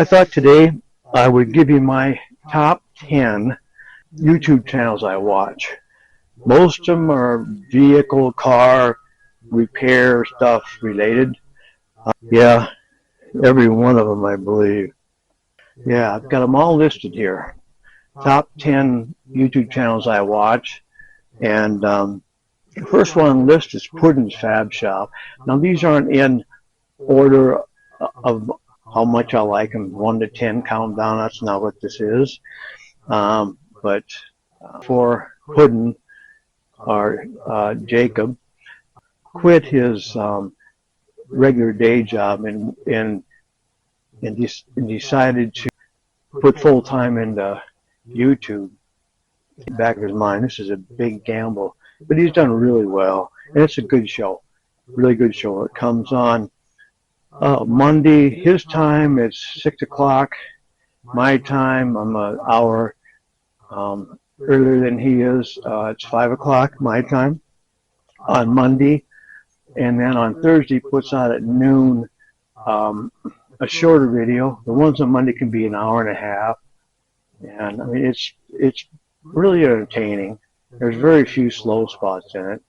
I thought today I would give you my top 10 YouTube channels I watch. Most of them are vehicle, car, repair stuff related. Yeah, every one of them I believe. Yeah, I've got them all listed here. Top 10 YouTube channels I watch. And the first one on the list is Puddin's Fab Shop. Now these aren't in order of how much I like them, 1 to 10 countdown. That's not what this is. But for Puddin, or Jacob, quit his regular day job and decided to put full time into YouTube. In the back of his mind, this is a big gamble, but he's done really well, and it's a good show, really good show. It comes on Monday. His time it's 6 o'clock. My time, I'm an hour earlier than he is. It's 5 o'clock my time on Monday, and then on Thursday he puts out at noon a shorter video. The ones on Monday can be an hour and a half, and I mean it's really entertaining. There's very few slow spots in it,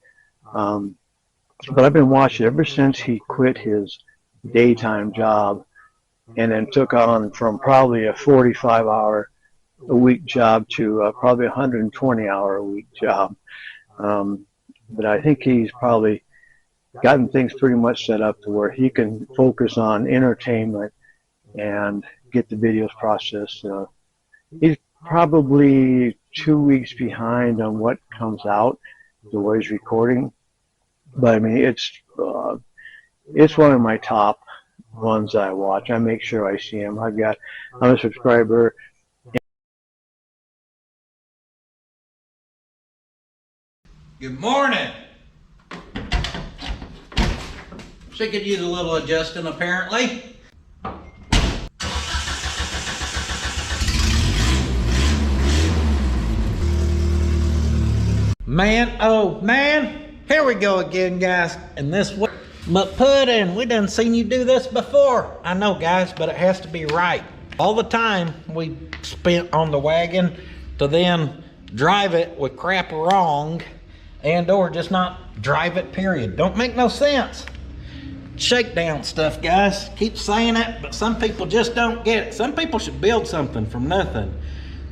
but I've been watching ever since he quit his daytime job and then took on from probably a 45-hour-a-week job to probably a 120-hour-a-week job. But I think he's probably gotten things pretty much set up to where he can focus on entertainment and get the videos processed. He's probably 2 weeks behind on what comes out, the way he's recording. But I mean, it's one of my top ones I watch. I make sure I see him. I'm a subscriber. Good morning. She could use a little adjusting apparently. Man, oh man, here we go again, guys. And this way, but Puddin', we done seen you do this before. I know, guys, but it has to be right. All the time we spent on the wagon to then drive it with crap wrong and or just not drive it, period. Don't make no sense. Shakedown stuff, guys. Keep saying it, but some people just don't get it. Some people should build something from nothing.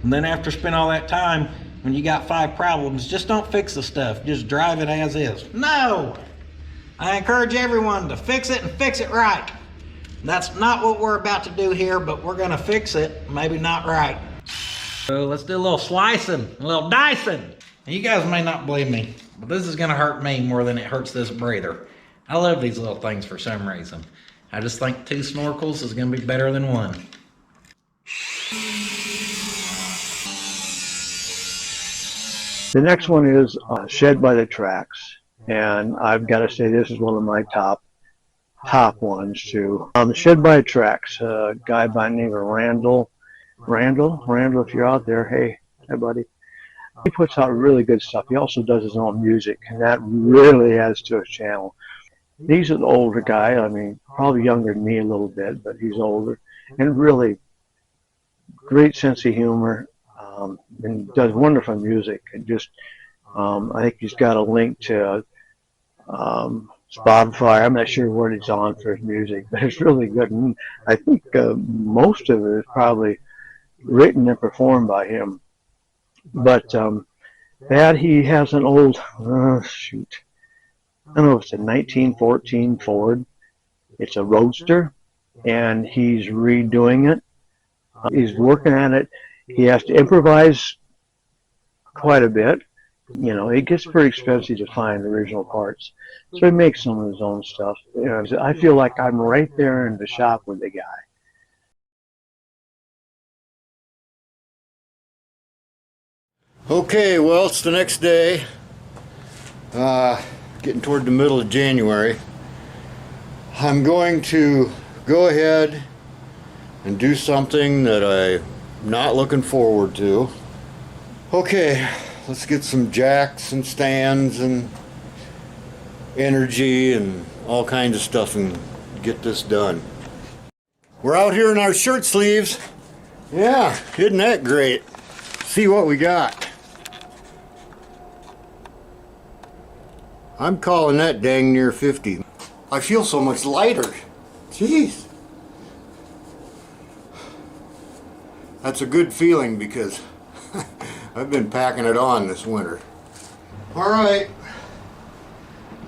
And then after spending all that time, when you got 5 problems, just don't fix the stuff. Just drive it as is. No! I encourage everyone to fix it and fix it right. That's not what we're about to do here, but we're gonna fix it, maybe not right. So let's do a little slicing, a little dicing. You guys may not believe me, but this is gonna hurt me more than it hurts this breather. I love these little things for some reason. I just think 2 snorkels is gonna be better than 1. The next one is Shed by the Tracks, and I've got to say this is one of my top ones too. Shed by the Tracks, a guy by the name of Randall, if you're out there, hey buddy. He puts out really good stuff. He also does his own music, and that really adds to his channel. He's an older guy. I mean, probably younger than me a little bit, but he's older, and really great sense of humor. And does wonderful music. And just, I think he's got a link to Spotify. I'm not sure what he's on for his music, but it's really good. And I think most of it is probably written and performed by him. But that he has an old, I don't know if it's a 1914 Ford. It's a Roadster, and he's redoing it. He's working at it. He has to improvise quite a bit. You know, it gets pretty expensive to find original parts. So he makes some of his own stuff. You know, I feel like I'm right there in the shop with the guy. Okay, well, it's the next day. Getting toward the middle of January. I'm going to go ahead and do something that I'm not looking forward to. Okay, let's get some jacks and stands and energy and all kinds of stuff and get this done. We're out here in our shirt sleeves. Yeah, isn't that great? See what we got. I'm calling that dang near 50. I feel so much lighter. Jeez. That's a good feeling because I've been packing it on this winter. Alright.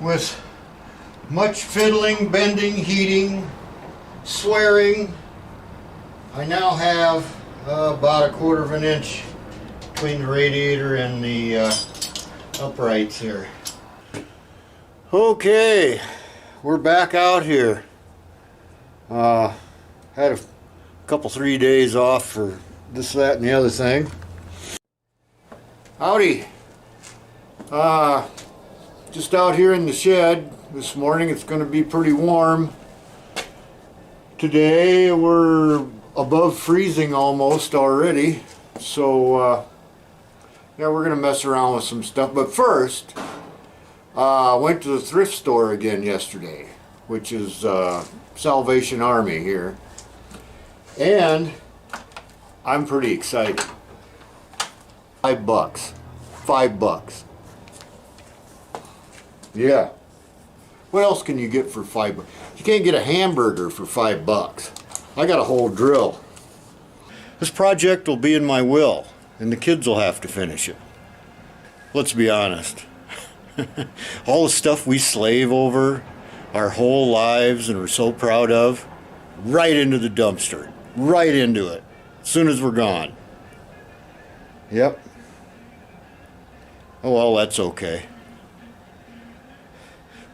With much fiddling, bending, heating, swearing, I now have about 1/4 of an inch between the radiator and the uprights here. Okay, we're back out here. Had a couple 3 days off for this, that, and the other thing. Howdy. Just out here in the shed this morning. It's going to be pretty warm. Today we're above freezing almost already. So yeah, we're going to mess around with some stuff. But first, I went to the thrift store again yesterday, which is Salvation Army here. And I'm pretty excited. $5. $5. Yeah. What else can you get for $5? You can't get a hamburger for $5. I got a whole drill. This project will be in my will, and the kids will have to finish it. Let's be honest. All the stuff we slave over our whole lives and we're so proud of, right into the dumpster. Right into it. As soon as we're gone. Yep. Oh well, that's okay.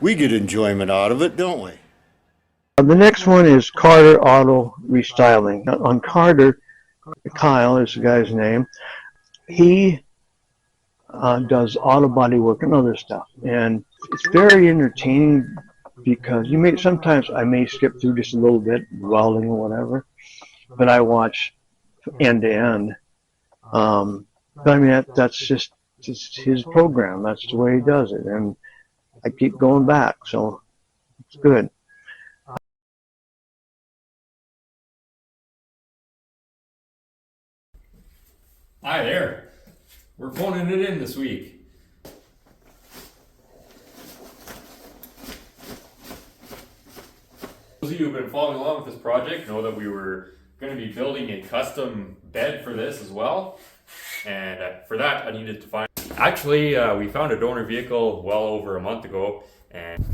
We get enjoyment out of it, don't we? The next one is Carter Auto Restyling. On Carter, Kyle is the guy's name. He does auto body work and other stuff, and it's very entertaining because sometimes I may skip through just a little bit, welding or whatever, but I watch end to end. But I mean that's just his program. That's the way he does it, and I keep going back, so it's good. Hi there. We're phoning it in this week. Those of you who've been following along with this project know that we were going to be building a custom bed for this as well. And for that, I needed to find... Actually, we found a donor vehicle well over a month ago, and...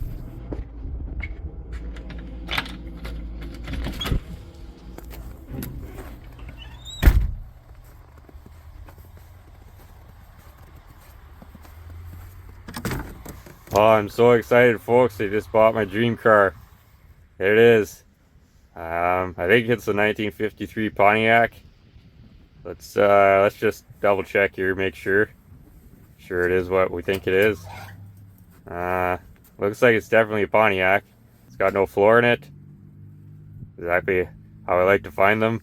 Oh, I'm so excited, folks. I just bought my dream car. There it is. I think it's a 1953 Pontiac. Let's just double check here, make sure. Sure it is what we think it is. Looks like it's definitely a Pontiac. It's got no floor in it. Exactly how I like to find them.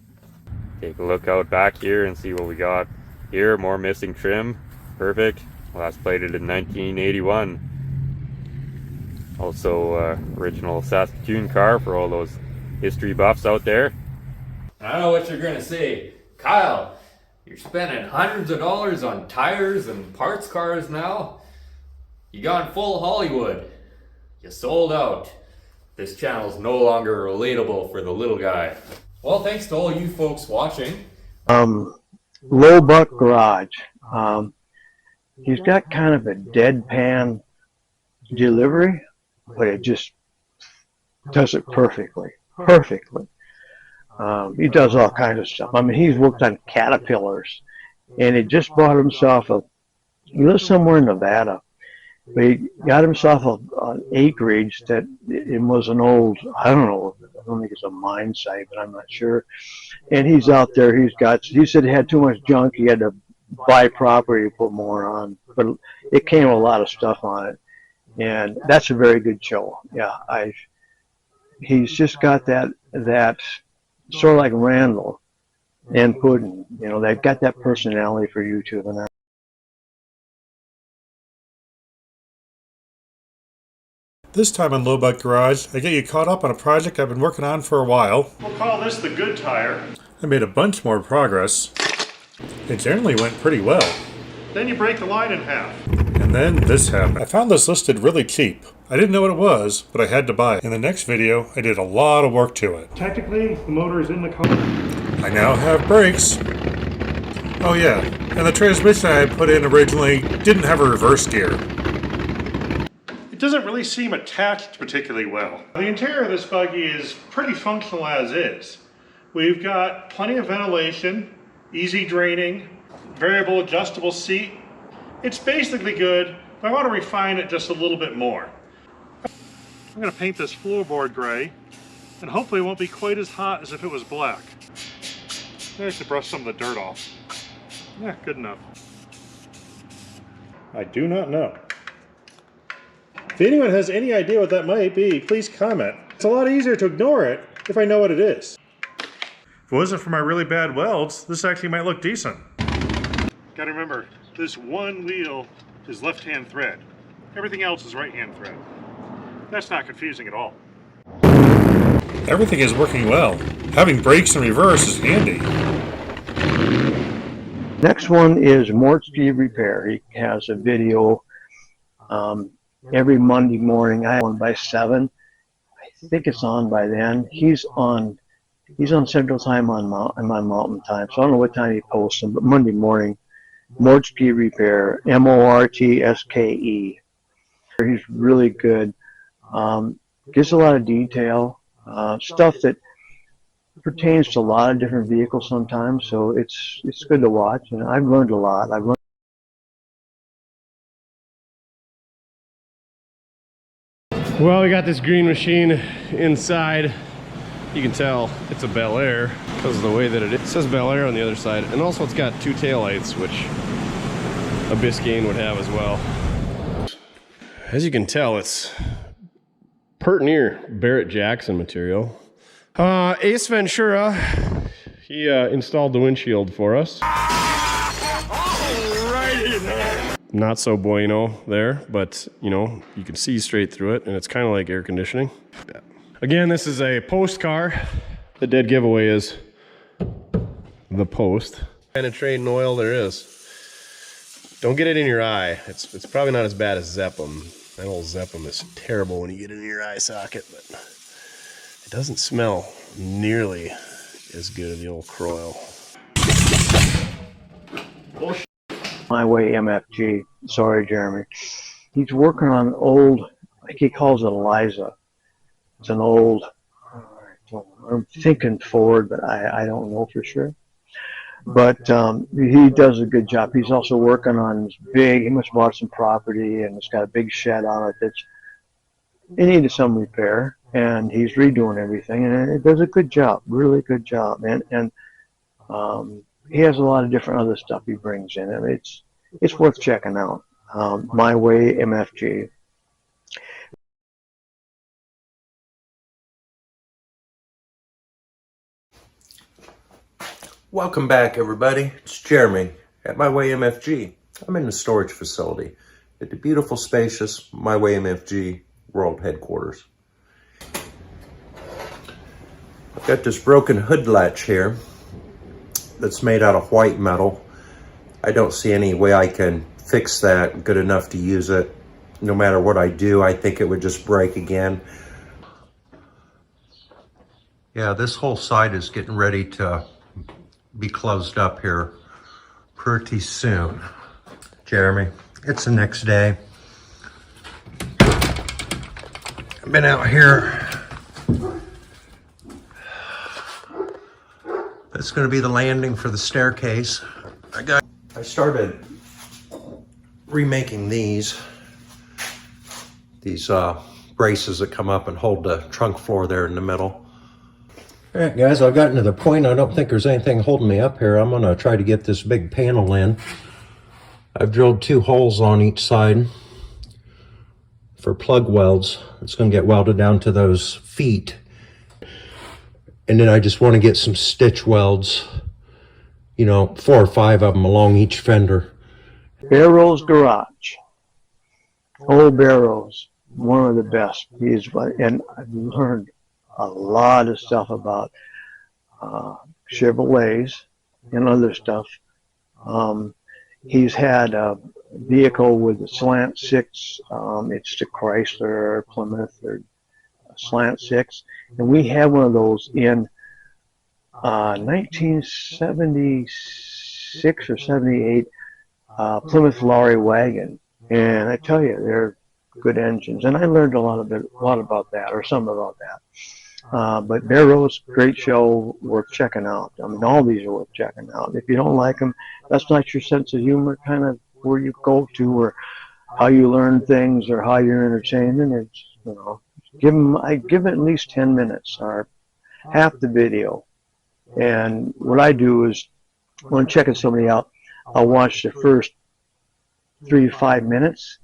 Take a look out back here and see what we got here. More missing trim. Perfect. Last plated in 1981. Also, original Saskatoon car for all those history buffs out there. I know what you're gonna say, Kyle. You're spending hundreds of dollars on tires and parts cars now. You gone full Hollywood. You sold out. This channel's no longer relatable for the little guy. Well, thanks to all you folks watching. Low Buck Garage. He's got kind of a deadpan delivery, but it just does it perfectly. Perfectly. He does all kinds of stuff. I mean, he's worked on Caterpillars, and he just bought himself he lives somewhere in Nevada, but he got himself an acreage that it was an old, I don't think it's a mine site, but I'm not sure. And he's out there, he said he had too much junk, he had to buy property to put more on, but it came with a lot of stuff on it. And that's a very good show. Yeah, he's just got that sort of like Randall and Puddin. You know, they've got that personality for YouTube and that. This time on Lowbuck Garage, I get you caught up on a project I've been working on for a while. We'll call this the good tire. I made a bunch more progress. It generally went pretty well. Then you break the line in half. And then this happened. I found this listed really cheap. I didn't know what it was, but I had to buy it. In the next video, I did a lot of work to it. Technically, the motor is in the car. I now have brakes. Oh yeah, and the transmission I had put in originally didn't have a reverse gear. It doesn't really seem attached particularly well. The interior of this buggy is pretty functional as is. We've got plenty of ventilation, easy draining, variable adjustable seat. It's basically good, but I want to refine it just a little bit more. I'm going to paint this floorboard gray, and hopefully it won't be quite as hot as if it was black. Maybe I should brush some of the dirt off. Yeah, good enough. I do not know. If anyone has any idea what that might be, please comment. It's a lot easier to ignore it if I know what it is. If it wasn't for my really bad welds, this actually might look decent. Gotta remember, this one wheel is left-hand thread. Everything else is right-hand thread. That's not confusing at all. Everything is working well. Having brakes in reverse is handy. Next one is Mortsky Repair. He has a video every Monday morning. I have one by 7. I think it's on by then. He's on Central Time on Mountain Time, so I don't know what time he posts them, but Monday morning, Mortsky Repair, Mortske. He's really good. Gives a lot of detail, stuff that pertains to a lot of different vehicles sometimes, so it's good to watch, and I've learned a lot. Well, we got this green machine inside. You can tell it's a Bel Air because of the way that it is. It says Bel Air on the other side, and also it's got 2 taillights, which a Biscayne would have as well. As you can tell, it's pert near Barrett Jackson material. Ace Ventura, he installed the windshield for us. Not so bueno there, but you know, you can see straight through it, and it's kind of like air conditioning. Again, this is a post car. The dead giveaway is the post. Penetrating oil there is. Don't get it in your eye. It's probably not as bad as Zeppum. That old Zeppum is terrible when you get it in your eye socket, but it doesn't smell nearly as good as the old Croyle. My Way MFG. Sorry, Jeremy. He's working on an old, I think he calls it Eliza. It's an old, I'm thinking Ford, but I don't know for sure. But he does a good job. He's also working on this big, he must have bought some property, and it's got a big shed on it that's, it needed some repair, and he's redoing everything, and it does a good job, really good job. And he has a lot of different other stuff he brings in. I mean, it's worth checking out. My Way MFG. Welcome back, everybody. It's Jeremy at My Way MFG. I'm in the storage facility at the beautiful, spacious My Way MFG World Headquarters. I've got this broken hood latch here that's made out of white metal. I don't see any way I can fix that good enough to use it. No matter what I do, I think it would just break again. Yeah, this whole side is getting ready to be closed up here pretty soon. Jeremy, it's the next day. I've been out here. That's going to be the landing for the staircase. I started remaking these braces that come up and hold the trunk floor there in the middle. All right, guys, I've gotten to the point I don't think there's anything holding me up here. I'm going to try to get this big panel in. I've drilled 2 holes on each side for plug welds. It's going to get welded down to those feet. And then I just want to get some stitch welds, you know, 4 or 5 of them along each fender. Barrow's Garage. Old Barrow's. one of the best. And I've learned a lot of stuff about Chevrolets and other stuff. He's had a vehicle with a slant six. It's the Chrysler Plymouth or slant six, and we had one of those in 1976 or 78 Plymouth Lorry wagon, and I tell you, they're good engines. And I learned a lot about that, or some about that. But Bear Rose, great show, worth checking out. I mean, all these are worth checking out. If you don't like them, that's not your sense of humor, kind of where you go to, or how you learn things, or how you're entertaining. It's, you know, I give it at least 10 minutes or half the video. And what I do is, when I'm checking somebody out, I'll watch the first 3 to 5 minutes.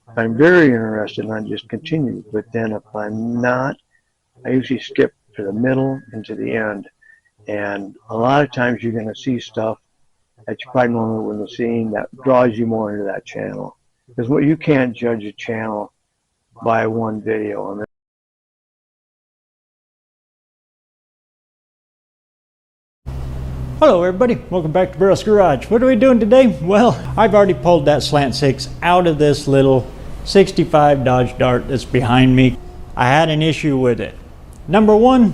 If I'm very interested, and I just continue. But then if I'm not, I usually skip to the middle and to the end. And a lot of times you're going to see stuff that you probably normally wouldn't have seen that draws you more into that channel. Because you can't judge a channel by one video. I mean, Hello everybody, welcome back to Barrel's Garage. What are we doing today? Well, I've already pulled that slant six out of this little 65 Dodge Dart that's behind me. I had an issue with it. Number one,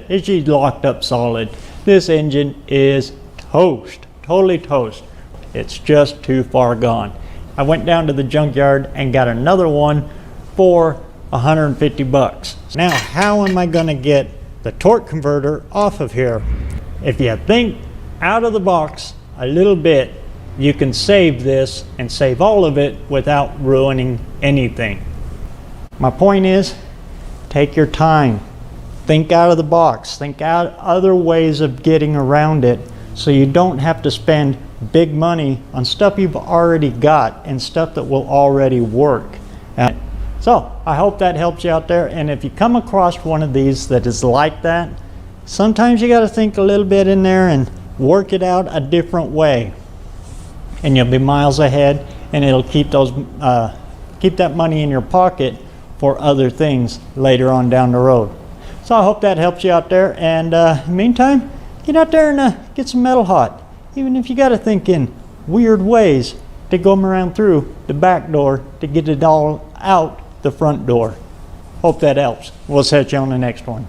she's locked up solid. This engine is toast, totally toast. It's just too far gone. I went down to the junkyard and got another one for 150 bucks. Now, how am I gonna get the torque converter off of here? If you think out of the box a little bit, you can save this and save all of it without ruining anything. My point is, take your time. Think out of the box. Think out other ways of getting around it so you don't have to spend big money on stuff you've already got and stuff that will already work. So I hope that helps you out there. And if you come across one of these that is like that, sometimes you got to think a little bit in there and work it out a different way, and you'll be miles ahead, and it'll keep that money in your pocket for other things later on down the road. So I hope that helps you out there, and in the meantime, get out there and get some metal hot, even if you got to think in weird ways to go around through the back door to get it all out the front door. Hope that helps. We'll set you on the next one.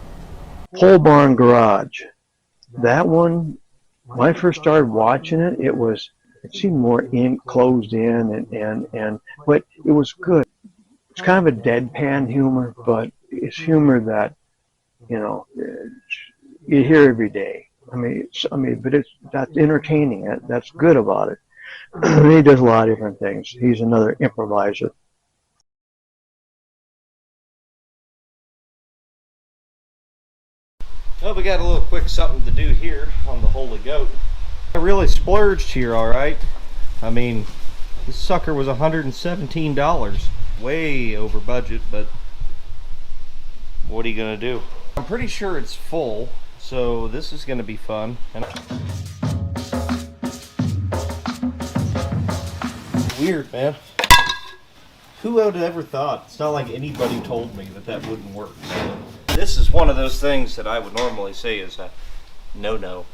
Pole Barn Garage. That one, when I first started watching it, it seemed more closed in, but it was good. It's kind of a deadpan humor, but it's humor that, you know, you hear every day. But that's entertaining. That's good about it. He does a lot of different things. He's another improviser. Well, we got a little quick something to do here on the Holy Goat. I really splurged here, all right. I mean, this sucker was $117. Way over budget, but what are you gonna do? I'm pretty sure it's full, so this is gonna be fun. And weird, man. Who would have ever thought? It's not like anybody told me that wouldn't work. So this is one of those things that I would normally say is a no-no.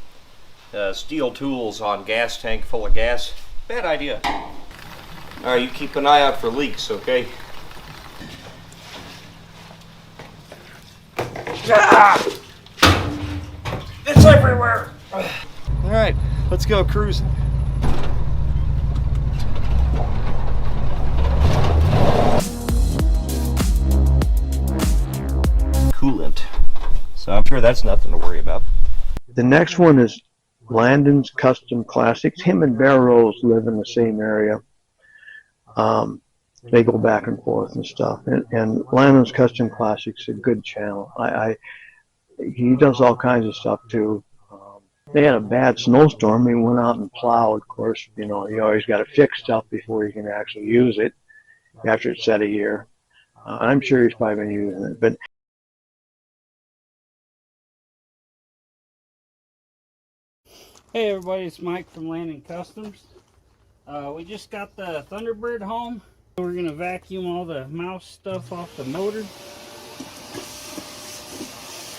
Steel tools on gas tank full of gas, bad idea. All right, you keep an eye out for leaks, okay? Ah! It's everywhere. All right, let's go cruising. Coolant, so I'm sure that's nothing to worry about. The next one is Landon's Custom Classics. Him and Bear Rose live in the same area. They go back and forth and stuff. And Landon's Custom Classics is a good channel. He does all kinds of stuff too. They had a bad snowstorm. He went out and plowed. Of course, you know, you always got to fix stuff before you can actually use it after it's set a year. I'm sure he's probably been using it. But hey everybody, it's Mike from Landon Customs. We just got the Thunderbird home. We're gonna vacuum all the mouse stuff off the motor.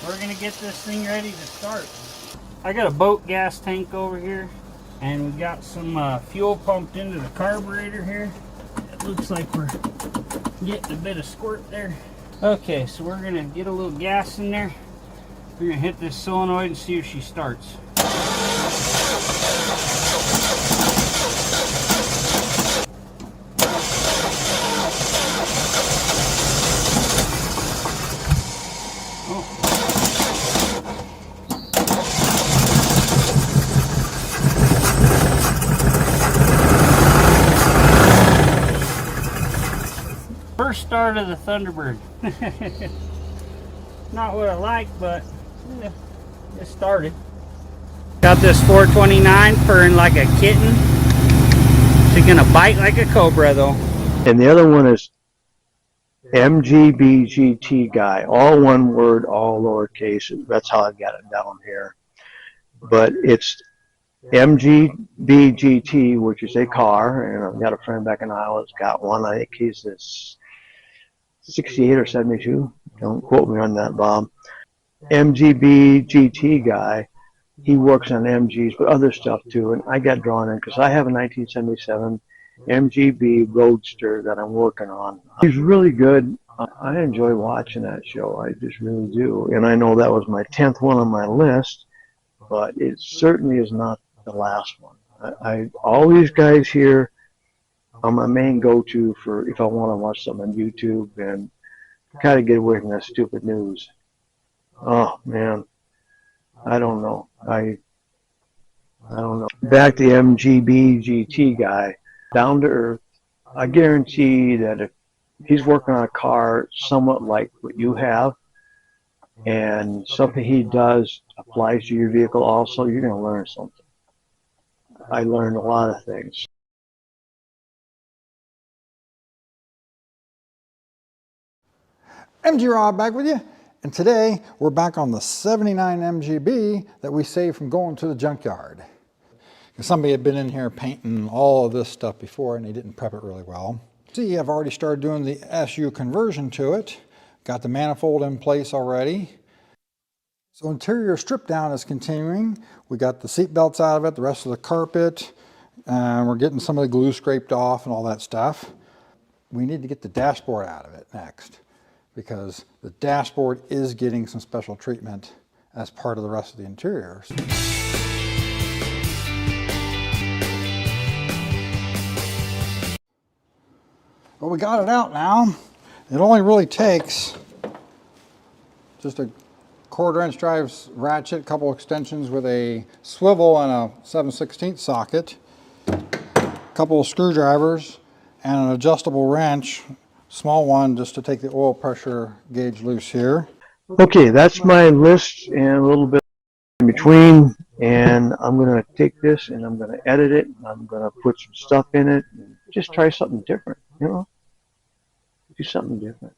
We're gonna get this thing ready to start. I got a boat gas tank over here, and we got some fuel pumped into the carburetor here. It looks like we're getting a bit of squirt there. Okay, so we're gonna get a little gas in there. We're gonna hit this solenoid and see if she starts. First start of the Thunderbird. Not what I like, but it started. Got this 429 purring like a kitten. She's gonna bite like a cobra though. And the other one is MGBGT guy, all one word, all lowercase. That's how I got it down here. But it's MGBGT, which is a car, and I've got a friend back in Iowa that's got one. I think he's this 68 or 72. Don't quote me on that, Bob. MGBGT guy, he works on MGs, but other stuff too. And I got drawn in because I have a 1977 MGB Roadster that I'm working on. He's really good. I enjoy watching that show. I just really do. And I know that was my 10th one on my list, but it certainly is not the last one. All these guys here are my main go-to for if I want to watch something on YouTube and kind of get away from that stupid news. Oh man, I don't know. I don't know. Back to the MGB GT guy, down to earth. I guarantee that if he's working on a car somewhat like what you have, and something he does applies to your vehicle also, you're going to learn something. I learned a lot of things. MG Rob back with you, and today we're back on the 79 MGB that we saved from going to the junkyard. Somebody had been in here painting all of this stuff before and they didn't prep it really well. See, I've already started doing the SU conversion to it. Got the manifold in place already. So interior strip down is continuing. We got the seat belts out of it, the rest of the carpet, we're getting some of the glue scraped off and all that stuff. We need to get the dashboard out of it next, because the dashboard is getting some special treatment as part of the rest of the interior. Well, we got it out now. It only really takes just a 1/4 inch drive ratchet, a couple extensions with a swivel and a 7/16 socket, a couple of screwdrivers, and an adjustable wrench, small one just to take the oil pressure gauge loose here. Okay, that's my list and a little bit in between, and I'm going to take this and I'm going to edit it. I'm going to put some stuff in it and just try something different, you know, do something different.